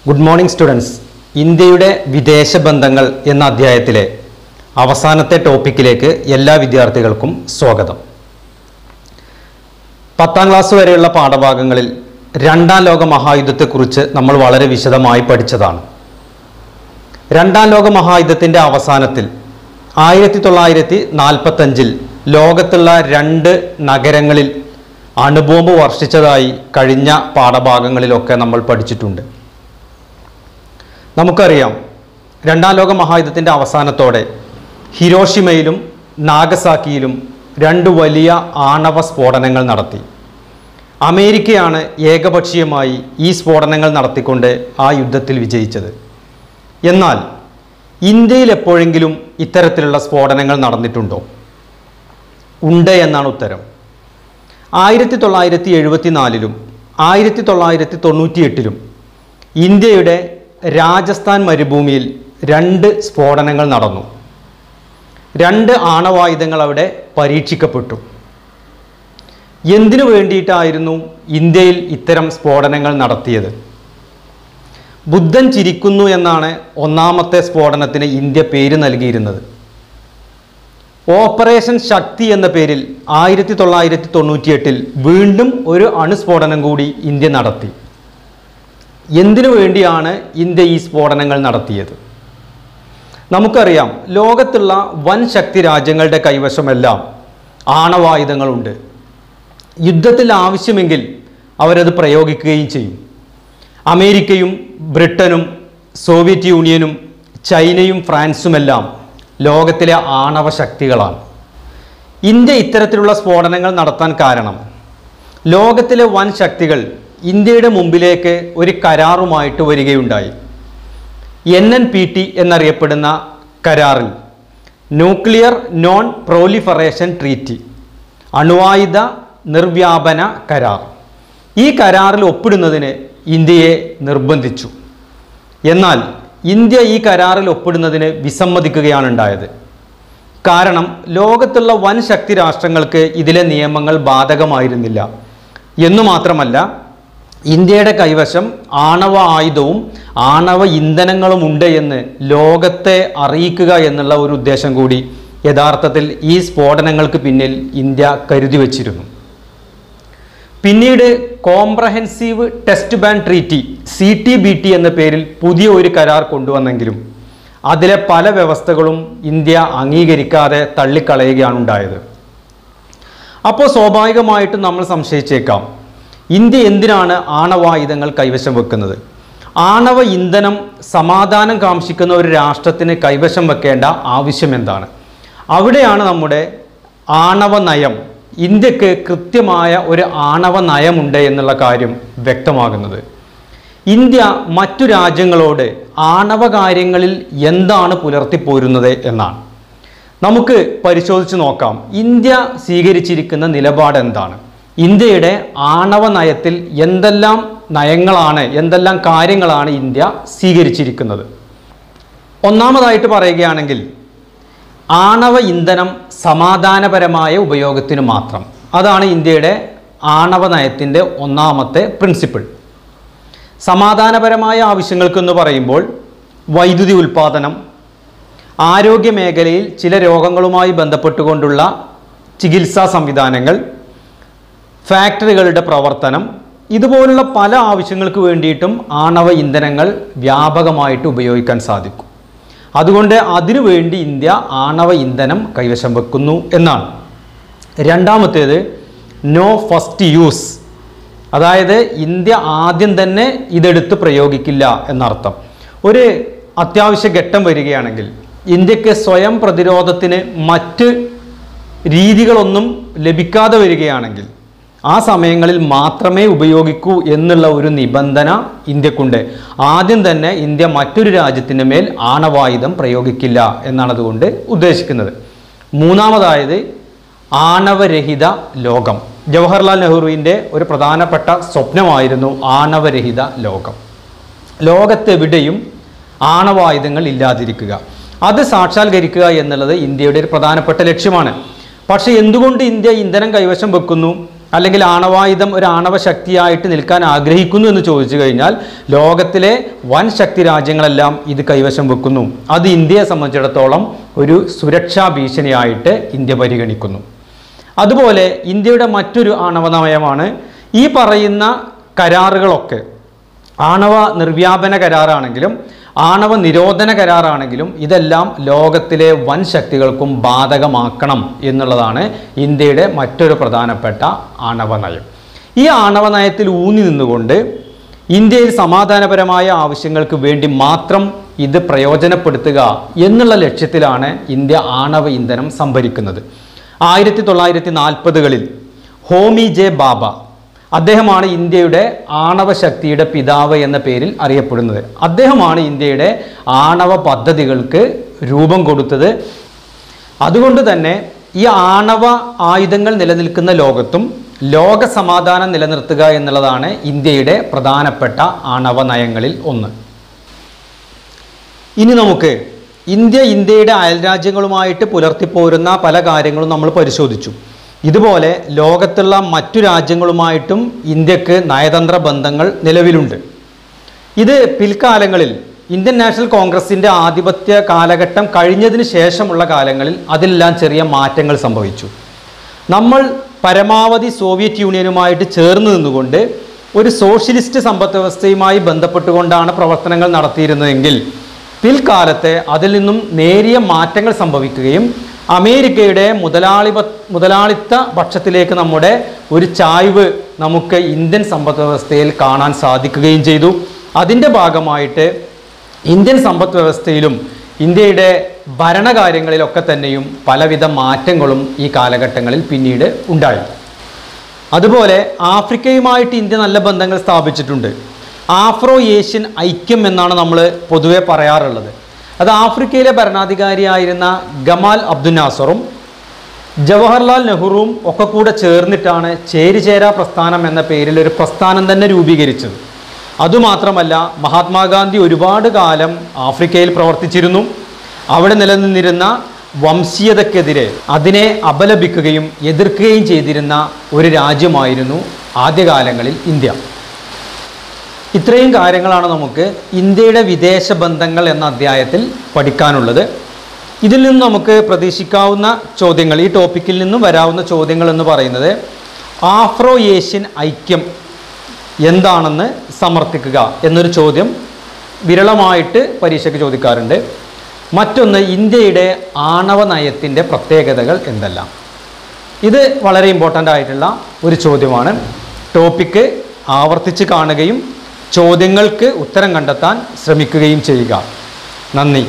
Good morning students. ഇന്ത്യയുടെ വിദേശ ബന്ധങ്ങൾ എന്ന അധ്യായത്തിലെ അവസാനത്തെ ടോപ്പിക്കിലേക്ക് എല്ലാ വിദ്യാർത്ഥികൾക്കും സ്വാഗതം. 10ാം ക്ലാസ് വരെയുള്ള പാഠഭാഗങ്ങളിൽ രണ്ടാം ലോക മഹായുദ്ധത്തെക്കുറിച്ച് നമ്മൾ വളരെ വിശദമായി പഠിച്ചതാണ്. രണ്ടാം ലോക മഹായുദ്ധത്തിൻ്റെ അവസാനത്തിൽ 1945 ലോകത്തുള്ള 2 നഗരങ്ങളിൽ അണുബോംബ് വർഷിച്ചതായി കഴിഞ്ഞ പാഠഭാഗങ്ങളിലൊക്കെ നമ്മൾ പഠിച്ചിട്ടുണ്ട്. നമുക്കറിയാം, രണ്ടാം ലോക മഹായുദ്ധത്തിൻ്റെ അവസാനത്തോടെ ഹിരോഷിമയിലും നാഗസാക്കിയിലും 2 വലിയ ആണവ സ്ഫോടനങ്ങൾ നടത്തി. അമേരിക്കയാണ് ഏകപക്ഷീയമായി ഈ സ്ഫോടനങ്ങൾ നടത്തിക്കൊണ്ട് ആ യുദ്ധത്തിൽ വിജയിച്ചത്. എന്നാൽ ഇന്ത്യയിൽ എപ്പോഴെങ്കിലും ഇത്തരത്തിലുള്ള സ്ഫോടനങ്ങൾ നടന്നിട്ടുണ്ടോ? ഉണ്ട് എന്നാണ് ഉത്തരം. 1974 1998 ഇന്ത്യയുടെ രാജസ്ഥാൻ മരുഭൂമിയിൽ 2 സ്ഫോടനങ്ങൾ നടന്നു. 2 ആണവായുധങ്ങൾ അവിടെ പരീക്ഷിക്കപ്പെട്ടു. എന്തിനു വേണ്ടിയിട്ടായിരുന്നു ഇന്ത്യയിൽ ഇത്തരം സ്ഫോടനങ്ങൾ നടത്തിയത്? ബുദ്ധൻ ചിരിക്കുന്നു എന്നാണ് ഒന്നാമത്തെ സ്ഫോടനത്തിന് ഇന്ത്യ പേര് നൽകിയിരുന്നത്. ഓപ്പറേഷൻ ശക്തി എന്ന പേരിൽ 1998 വീണ്ടും ഒരു അണുസ്ഫോടനം കൂടി ഇന്ത്യ നടത്തി. എന്തിനു വേണ്ടിയാണ് ഇന്ത്യ ഈ സ്ഫോടനങ്ങൾ നടത്തിയത്? നമുക്കറിയാം, ലോകത്തുള്ള വൻ ശക്തി രാജ്യങ്ങളുടെ കൈവശമെല്ലാം ആണവായുധങ്ങളുണ്ട്. യുദ്ധത്തിൽ ആവശ്യമെങ്കിൽ അവരത് പ്രയോഗിക്കുകയും ചെയ്യും. അമേരിക്കയും ബ്രിട്ടനും സോവിയറ്റ് യൂണിയനും ചൈനയും ഫ്രാൻസുമെല്ലാം ലോകത്തിലെ ആണവ ശക്തികളാണ്. ഇന്ത്യ ഇത്തരത്തിലുള്ള സ്ഫോടനങ്ങൾ നടത്താൻ കാരണം, ലോകത്തിലെ വൻ ശക്തികൾ ഇന്ത്യയുടെ മുമ്പിലേക്ക് ഒരു കരാറുമായിട്ട് വരികയുണ്ടായി. NNPT എന്നറിയപ്പെടുന്ന കരാറിൽ ന്യൂക്ലിയർ നോൺ പ്രോലിഫറേഷൻ ട്രീറ്റി, അണുവായുധ നിർവ്യാപന കരാർ, ഈ കരാറിൽ ഒപ്പിടുന്നതിന് ഇന്ത്യയെ നിർബന്ധിച്ചു. എന്നാൽ ഇന്ത്യ ഈ കരാറിൽ ഒപ്പിടുന്നതിന് വിസമ്മതിക്കുകയാണ് ഉണ്ടായത്. കാരണം ലോകത്തുള്ള വൻ ശക്തി രാഷ്ട്രങ്ങൾക്ക് ഇതിലെ നിയമങ്ങൾ ബാധകമായിരുന്നില്ല. എന്നു മാത്രമല്ല, ഇന്ത്യയുടെ കൈവശം ആണവ ആയുധവും ആണവ ഇന്ധനങ്ങളും ഉണ്ട് എന്ന് ലോകത്തെ അറിയിക്കുക എന്നുള്ള ഒരു ഉദ്ദേശം കൂടി യഥാർത്ഥത്തിൽ ഈ സ്ഫോടനങ്ങൾക്ക് പിന്നിൽ ഇന്ത്യ കരുതി വച്ചിരുന്നു. പിന്നീട് comprehensive test ban treaty CTBT എന്ന പേരിൽ പുതിയ ഒരു കരാർ കൊണ്ടുവന്നെങ്കിലും അതിലെ പല വ്യവസ്ഥകളും ഇന്ത്യ അംഗീകരിക്കാതെ തള്ളിക്കളയുകയാണ് ഉണ്ടായത്. അപ്പോൾ സ്വാഭാവികമായിട്ടും നമ്മൾ സംശയിച്ചേക്കാം, ഇന്ത്യ എന്തിനാണ് ആണവായുധങ്ങൾ കൈവശം വെക്കുന്നത്? ആണവ ഇന്ധനം സമാധാനം കാംക്ഷിക്കുന്ന ഒരു രാഷ്ട്രത്തിന് കൈവശം വെക്കേണ്ട ആവശ്യം എന്താണ്? അവിടെയാണ് നമ്മുടെ ആണവ നയം, ഇന്ത്യക്ക് കൃത്യമായ ഒരു ആണവ നയമുണ്ട് എന്നുള്ള കാര്യം വ്യക്തമാകുന്നത്. ഇന്ത്യ മറ്റു രാജ്യങ്ങളോട് ആണവ കാര്യങ്ങളിൽ എന്താണ് പുലർത്തിപ്പോരുന്നത് എന്നാണ്. നമുക്ക് പരിശോധിച്ച് നോക്കാം, ഇന്ത്യ സ്വീകരിച്ചിരിക്കുന്ന നിലപാട് എന്താണ്? ഇന്ത്യയുടെ ആണവ നയത്തിൽ എന്തെല്ലാം നയങ്ങളാണ്, എന്തെല്ലാം കാര്യങ്ങളാണ് ഇന്ത്യ സ്വീകരിച്ചിരിക്കുന്നത്? ഒന്നാമതായിട്ട് പറയുകയാണെങ്കിൽ, ആണവ ഇന്ധനം സമാധാനപരമായ ഉപയോഗത്തിന് മാത്രം. അതാണ് ഇന്ത്യയുടെ ആണവ നയത്തിൻ്റെ ഒന്നാമത്തെ പ്രിൻസിപ്പിൾ. സമാധാനപരമായ ആവശ്യങ്ങൾക്കെന്ന് പറയുമ്പോൾ വൈദ്യുതി ഉൽപ്പാദനം, ആരോഗ്യ മേഖലയിൽ ചില രോഗങ്ങളുമായി ബന്ധപ്പെട്ടുകൊണ്ടുള്ള ചികിത്സാ സംവിധാനങ്ങൾ, ഫാക്ടറികളുടെ പ്രവർത്തനം, ഇതുപോലുള്ള പല ആവശ്യങ്ങൾക്ക് വേണ്ടിയിട്ടും ആണവ ഇന്ധനങ്ങൾ വ്യാപകമായിട്ട് ഉപയോഗിക്കാൻ സാധിക്കും. അതുകൊണ്ട് അതിനുവേണ്ടി ഇന്ത്യ ആണവ ഇന്ധനം കൈവശം വെക്കുന്നു എന്നാണ്. രണ്ടാമത്തേത് നോ ഫസ്റ്റ് യൂസ്, അതായത് ഇന്ത്യ ആദ്യം തന്നെ ഇതെടുത്ത് പ്രയോഗിക്കില്ല എന്നർത്ഥം. ഒരു അത്യാവശ്യ ഘട്ടം വരികയാണെങ്കിൽ, ഇന്ത്യക്ക് സ്വയം പ്രതിരോധത്തിന് മറ്റ് രീതികളൊന്നും ലഭിക്കാതെ വരികയാണെങ്കിൽ ആ സമയങ്ങളിൽ മാത്രമേ ഉപയോഗിക്കൂ എന്നുള്ള ഒരു നിബന്ധന ഇന്ത്യക്കുണ്ട്. ആദ്യം തന്നെ ഇന്ത്യ മറ്റൊരു രാജ്യത്തിൻ്റെ മേൽ ആണവായുധം പ്രയോഗിക്കില്ല എന്നാണ് അതുകൊണ്ട് ഉദ്ദേശിക്കുന്നത്. മൂന്നാമതായത് ആണവരഹിത ലോകം. ജവഹർലാൽ നെഹ്റുവിൻ്റെ ഒരു പ്രധാനപ്പെട്ട സ്വപ്നമായിരുന്നു ആണവരഹിത ലോകം. ലോകത്തെവിടെയും ആണവായുധങ്ങൾ ഇല്ലാതിരിക്കുക, അത് സാക്ഷാത്കരിക്കുക എന്നുള്ളത് ഇന്ത്യയുടെ ഒരു പ്രധാനപ്പെട്ട ലക്ഷ്യമാണ്. പക്ഷേ എന്തുകൊണ്ട് ഇന്ത്യ ഇന്ധനം കൈവശം വെക്കുന്നു? അല്ലെങ്കിൽ ആണവായുധം ഒരു ആണവ ശക്തിയായിട്ട് നിൽക്കാൻ ആഗ്രഹിക്കുന്നു എന്ന് ചോദിച്ചു കഴിഞ്ഞാൽ ലോകത്തിലെ വൻ ശക്തി രാജ്യങ്ങളെല്ലാം ഇത് കൈവശം വെക്കുന്നു. അത് ഇന്ത്യയെ സംബന്ധിച്ചിടത്തോളം ഒരു സുരക്ഷാ ഭീഷണിയായിട്ട് ഇന്ത്യ പരിഗണിക്കുന്നു. അതുപോലെ ഇന്ത്യയുടെ മറ്റൊരു ആണവ നയമാണ് ഈ പറയുന്ന കരാറുകളൊക്കെ ആണവ നിർവ്യാപന കരാറാണെങ്കിലും ആണവ നിരോധന കരാറാണെങ്കിലും ഇതെല്ലാം ലോകത്തിലെ വൻ ശക്തികൾക്കും ബാധകമാക്കണം എന്നുള്ളതാണ് ഇന്ത്യയുടെ മറ്റൊരു പ്രധാനപ്പെട്ട ആണവ നയം. ഈ ആണവ നയത്തിൽ ഊന്നി നിന്നുകൊണ്ട് ഇന്ത്യയിൽ സമാധാനപരമായ ആവശ്യങ്ങൾക്ക് വേണ്ടി മാത്രം ഇത് പ്രയോജനപ്പെടുത്തുക എന്നുള്ള ലക്ഷ്യത്തിലാണ് ഇന്ത്യ ആണവ ഇന്ധനം സംഭരിക്കുന്നത്. 1940കളിൽ ഹോമി ജെ ബാബ, അദ്ദേഹമാണ് ഇന്ത്യയുടെ ആണവ ശക്തിയുടെ പിതാവ് എന്ന പേരിൽ അറിയപ്പെടുന്നത്. അദ്ദേഹമാണ് ഇന്ത്യയുടെ ആണവ പദ്ധതികൾക്ക് രൂപം കൊടുത്തത്. അതുകൊണ്ട് തന്നെ ഈ ആണവ ആയുധങ്ങൾ നിലനിൽക്കുന്ന ലോകത്തും ലോക സമാധാനം നിലനിർത്തുക എന്നുള്ളതാണ് ഇന്ത്യയുടെ പ്രധാനപ്പെട്ട ആണവ നയങ്ങളിൽ ഒന്ന്. ഇനി നമുക്ക് ഇന്ത്യയുടെ അയൽരാജ്യങ്ങളുമായിട്ട് പുലർത്തിപ്പോരുന്ന പല കാര്യങ്ങളും നമ്മൾ പരിശോധിച്ചു. ഇതുപോലെ ലോകത്തുള്ള മറ്റു രാജ്യങ്ങളുമായിട്ടും ഇന്ത്യക്ക് നയതന്ത്ര ബന്ധങ്ങൾ നിലവിലുണ്ട്. ഇത് പിൽക്കാലങ്ങളിൽ ഇന്ത്യൻ നാഷണൽ കോൺഗ്രസിൻ്റെ ആധിപത്യ കാലഘട്ടം കഴിഞ്ഞതിന് ശേഷമുള്ള കാലങ്ങളിൽ അതിലെല്ലാം ചെറിയ മാറ്റങ്ങൾ സംഭവിച്ചു. നമ്മൾ പരമാവധി സോവിയറ്റ് യൂണിയനുമായിട്ട് ചേർന്ന് നിന്നുകൊണ്ട് ഒരു സോഷ്യലിസ്റ്റ് സമ്പദ് വ്യവസ്ഥയുമായി ബന്ധപ്പെട്ടുകൊണ്ടാണ് പ്രവർത്തനങ്ങൾ നടത്തിയിരുന്നതെങ്കിൽ പിൽക്കാലത്തെ അതിൽ നിന്നും നേരിയ മാറ്റങ്ങൾ സംഭവിക്കുകയും അമേരിക്കയുടെ മുതലാളിത്ത പക്ഷത്തിലേക്ക് നമ്മുടെ ഒരു ചായ്വ് നമുക്ക് ഇന്ത്യൻ സമ്പദ് വ്യവസ്ഥയിൽ കാണാൻ സാധിക്കുകയും ചെയ്തു. അതിൻ്റെ ഭാഗമായിട്ട് ഇന്ത്യൻ സമ്പദ് വ്യവസ്ഥയിലും ഇന്ത്യയുടെ ഭരണകാര്യങ്ങളിലൊക്കെ തന്നെയും പലവിധ മാറ്റങ്ങളും ഈ കാലഘട്ടങ്ങളിൽ പിന്നീട് ഉണ്ടായി. അതുപോലെ ആഫ്രിക്കയുമായിട്ട് ഇന്ത്യ നല്ല ബന്ധങ്ങൾ സ്ഥാപിച്ചിട്ടുണ്ട്. ആഫ്രോ ഏഷ്യൻ ഐക്യം എന്നാണ് നമ്മൾ പൊതുവെ പറയാറുള്ളത്. അത് ആഫ്രിക്കയിലെ ഭരണാധികാരിയായിരുന്ന ഗമാൽ അബ്ദുൽ നാസറും ജവഹർലാൽ നെഹ്റുവും ഒക്കെ കൂടെ ചേർന്നിട്ടാണ് ചേരിചേരാ പ്രസ്ഥാനം എന്ന പേരിൽ ഒരു പ്രസ്ഥാനം തന്നെ രൂപീകരിച്ചത്. അതുമാത്രമല്ല, മഹാത്മാഗാന്ധി ഒരുപാട് കാലം ആഫ്രിക്കയിൽ പ്രവർത്തിച്ചിരുന്നു. അവിടെ നിലനിന്നിരുന്ന വംശീയതക്കെതിരെ അതിനെ അപലപിക്കുകയും എതിർക്കുകയും ചെയ്തിരുന്ന ഒരു രാജ്യമായിരുന്നു ആദ്യകാലങ്ങളിൽ ഇന്ത്യ. ഇത്രയും കാര്യങ്ങളാണ് നമുക്ക് ഇന്ത്യയുടെ വിദേശ ബന്ധങ്ങൾ എന്ന അധ്യായത്തിൽ പഠിക്കാനുള്ളത്. ഇതിൽ നിന്ന് നമുക്ക് പ്രതീക്ഷിക്കാവുന്ന ചോദ്യങ്ങൾ, ഈ ടോപ്പിക്കിൽ നിന്നും വരാവുന്ന ചോദ്യങ്ങൾ എന്ന് പറയുന്നത് ആഫ്രോ ഏഷ്യൻ ഐക്യം എന്താണെന്ന് സമർത്ഥിക്കുക എന്നൊരു ചോദ്യം വിരളമായിട്ട് പരീക്ഷയ്ക്ക് ചോദിക്കാറുണ്ട്. മറ്റൊന്ന്, ഇന്ത്യയുടെ ആണവ നയത്തിൻ്റെ പ്രത്യേകതകൾ എന്തെല്ലാം. ഇത് വളരെ ഇമ്പോർട്ടൻ്റ് ആയിട്ടുള്ള ഒരു ചോദ്യമാണ്. ടോപ്പിക്ക് ആവർത്തിച്ച് കാണുകയും ചോദ്യങ്ങൾക്ക് ഉത്തരം കണ്ടെത്താൻ ശ്രമിക്കുകയും ചെയ്യുക. നന്ദി.